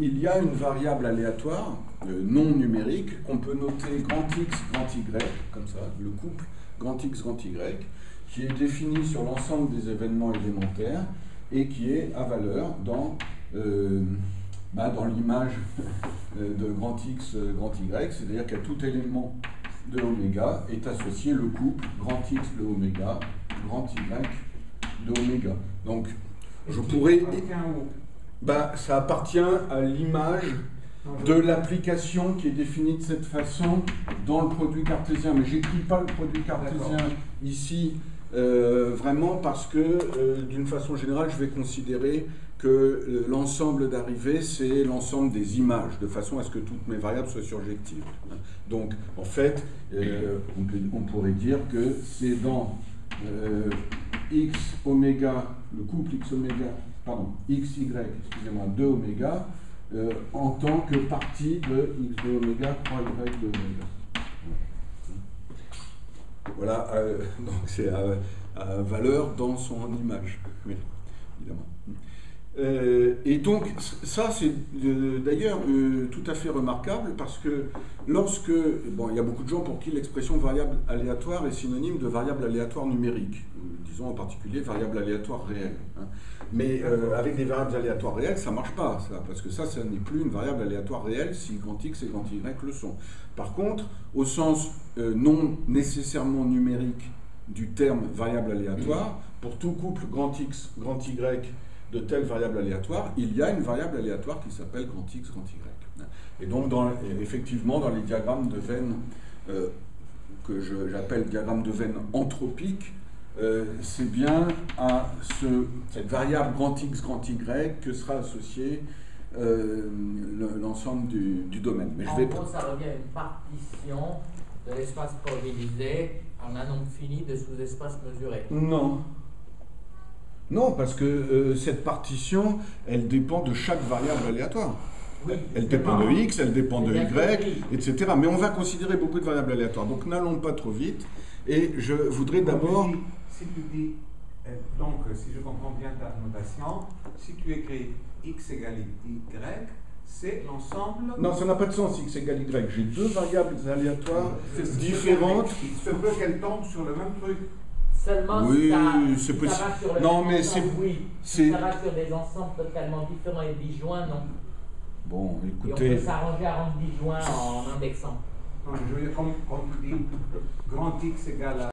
Il y a une variable aléatoire non numérique qu'on peut noter grand X, grand Y, comme ça, le couple grand X, grand Y, qui est défini sur l'ensemble des événements élémentaires et qui est à valeur dans l'image de grand X, grand Y, c'est-à-dire qu'à tout élément de oméga est associé le couple grand X de oméga, grand Y de oméga. Donc, je pourrais... ça appartient à l'image de l'application qui est définie de cette façon dans le produit cartésien. Mais je n'écris pas le produit cartésien ici vraiment parce que d'une façon générale, je vais considérer que l'ensemble d'arrivées, c'est l'ensemble des images, de façon à ce que toutes mes variables soient surjectives. Donc, en fait, on pourrait dire que c'est dans x oméga, le couple x oméga, pardon, xy, excusez-moi, de oméga, en tant que partie de x de oméga, 3y de oméga. Voilà, donc c'est à valeur dans son image, oui, évidemment. Et donc, ça, c'est d'ailleurs tout à fait remarquable parce que lorsque... Bon, il y a beaucoup de gens pour qui l'expression variable aléatoire est synonyme de variable aléatoire numérique, disons en particulier variable aléatoire réelle. Hein. Mais avec des variables aléatoires réelles, ça ne marche pas, ça, parce que ça n'est plus une variable aléatoire réelle si grand X et grand Y le sont. Par contre, au sens non nécessairement numérique du terme variable aléatoire, pour tout couple grand X, grand Y, de telle variable aléatoire, il y a une variable aléatoire qui s'appelle grand X, grand Y. Et donc, effectivement, dans les diagrammes de Venn, que j'appelle diagramme de Venn anthropique, c'est bien à cette variable grand X, grand Y que sera associé l'ensemble du domaine. Mais en gros, ça revient à une partition de l'espace polarisé en un nombre fini de sous-espaces mesurés. Non. Non, parce que cette partition, elle dépend de chaque variable aléatoire. Oui, elle dépend de x, elle dépend de y, etc. Mais on va considérer beaucoup de variables aléatoires. Donc n'allons pas trop vite. Et je voudrais d'abord... Si tu dis, donc si je comprends bien ta notation, si tu écris x égale y, c'est l'ensemble... Non, ça n'a pas de sens, x égale y. J'ai deux variables aléatoires différentes. Il se peut qu'elles tombent sur le même truc. Seulement oui, si ça va sur le non, mais ensemble, oui. Si ça va sur des ensembles totalement différents et disjoints, non. Bon, écoutez... Et on peut s'arranger à rendre disjoints en indexant. Non, je veux dire, comme tu dis, grand X égale à